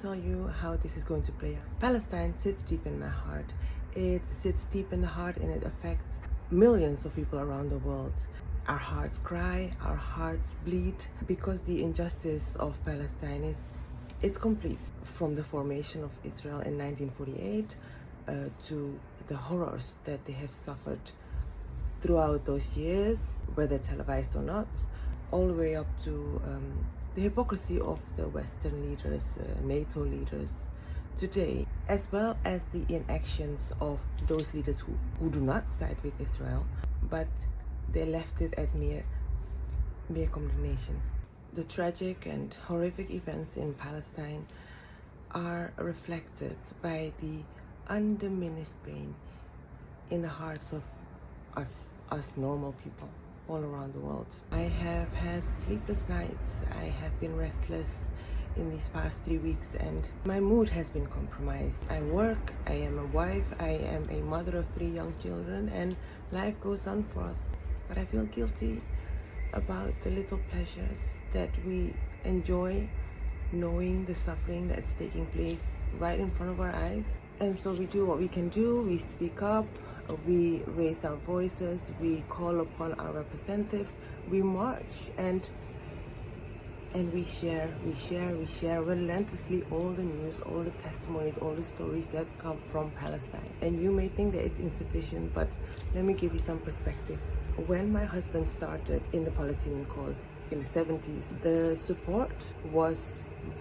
tell you how this is going to play out. Palestine sits deep in my heart. It sits deep in the heart and it affects millions of people around the world. Our hearts cry, our hearts bleed, because the injustice of Palestine it's complete. From the formation of Israel in 1948 to the horrors that they have suffered throughout those years, whether televised or not, all the way up to the hypocrisy of the Western leaders, NATO leaders today, as well as the inactions of those leaders who do not side with Israel, but they left it at mere condemnations. The tragic and horrific events in Palestine are reflected by the undiminished pain in the hearts of us normal people all around the world. I have had sleepless nights. I have been restless in these past 3 weeks and my mood has been compromised. I work, I am a wife, I am a mother of 3 young children, and life goes on for us. But I feel guilty about the little pleasures that we enjoy, knowing the suffering that's taking place right in front of our eyes. And so we do what we can do. We speak up, we raise our voices, we call upon our representatives, we march, and we share relentlessly all the news, all the testimonies, all the stories that come from Palestine. And you may think that it's insufficient, but let me give you some perspective. When my husband started in the Palestinian cause in the 70s, the support was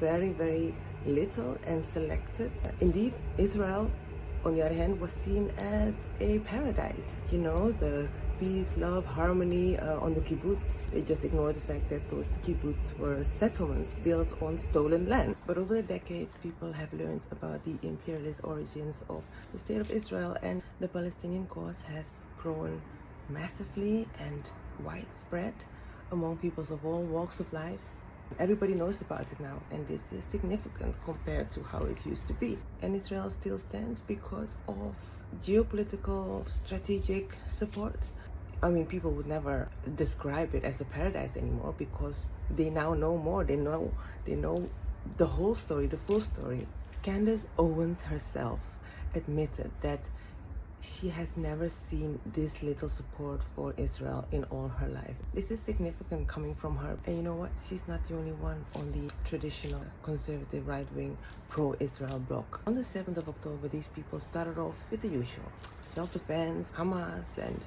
very, very little and selected. Indeed, Israel, on the other hand, was seen as a paradise. You know, the peace, love, harmony on the kibbutz. They just ignored the fact that those kibbutz were settlements built on stolen land. But over the decades, people have learned about the imperialist origins of the state of Israel, and the Palestinian cause has grown massively and widespread among peoples of all walks of life. Everybody knows about it now, and this is significant compared to how it used to be. And Israel still stands because of geopolitical, strategic support. I mean, people would never describe it as a paradise anymore because they now know more. They know the whole story, the full story. Candace Owens herself admitted that she has never seen this little support for Israel in all her life. This is significant coming from her. And you know what? She's not the only one on the traditional conservative right-wing pro-Israel bloc. On the 7th of October, these people started off with the usual. Self-defense, Hamas, and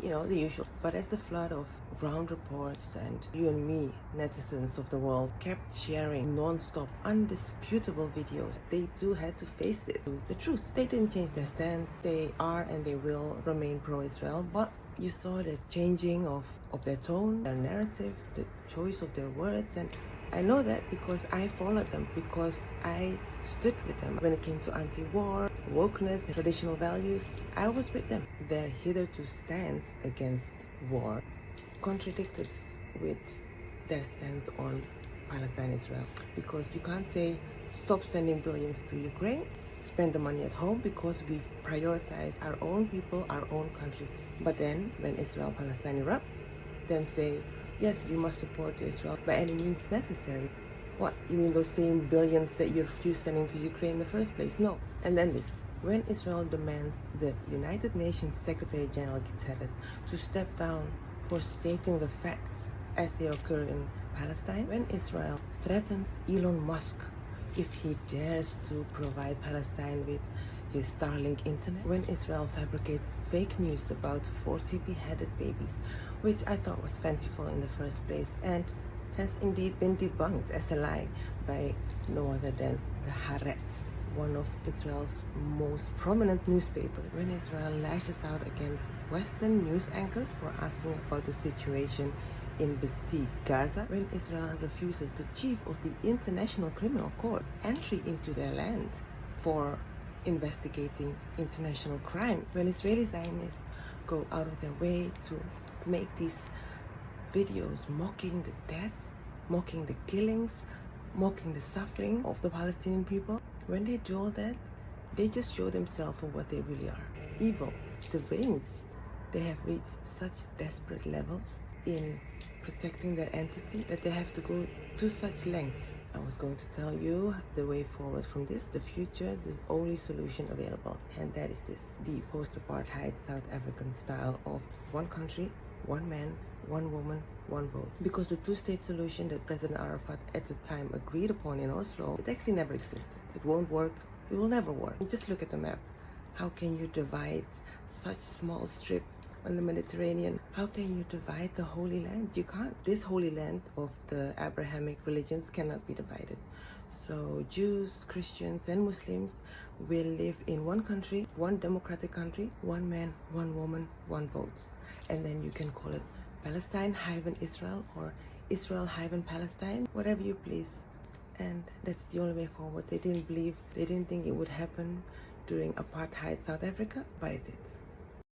you know, the usual. But as the flood of ground reports and you and me, netizens of the world, kept sharing non-stop, undisputable videos, they too had to face it, the truth. They didn't change their stance. They are and they will remain pro-Israel, but you saw the changing of their tone, their narrative, the choice of their words. And I know that because I followed them, because I stood with them. When it came to anti-war, wokeness, and traditional values, I was with them. Their hitherto stance against war contradicted with their stance on Palestine-Israel. Because you can't say, stop sending billions to Ukraine, spend the money at home because we prioritize our own people, our own country. But then, when Israel-Palestine erupts, then say, yes, we must support Israel by any means necessary. What? You mean those same billions that you refused sending to Ukraine in the first place? No. And then this. When Israel demands the United Nations Secretary General Guterres to step down for stating the facts as they occur in Palestine, when Israel threatens Elon Musk if he dares to provide Palestine with his Starlink internet, when Israel fabricates fake news about 40 beheaded babies, which I thought was fanciful in the first place and has indeed been debunked as a lie by no other than the Haaretz, one of Israel's most prominent newspapers. When Israel lashes out against Western news anchors for asking about the situation in besieged Gaza, when Israel refuses the chief of the International Criminal Court entry into their land for investigating international crime, when Israeli Zionists go out of their way to make these videos mocking the death, mocking the killings, mocking the suffering of the Palestinian people, when they do all that, they just show themselves for what they really are. Evil, deranged. They have reached such desperate levels in protecting their entity that they have to go to such lengths I was going to tell you the way forward from this, the future, the only solution available, and that is this, the post-apartheid South African style of one country, one man, one woman, one vote. Because the two-state solution that President Arafat at the time agreed upon in Oslo, it actually never existed. It won't work. It will never work. Just look at the map. How can you divide such small strip on the Mediterranean? How can you divide the Holy Land? You can't. This Holy Land of the Abrahamic religions cannot be divided. So Jews, Christians, and Muslims will live in one country, one democratic country, one man, one woman, one vote. And then you can call it Palestine-Israel or Israel-Palestine, whatever you please. And that's the only way forward. They didn't think it would happen during apartheid South Africa, but it did.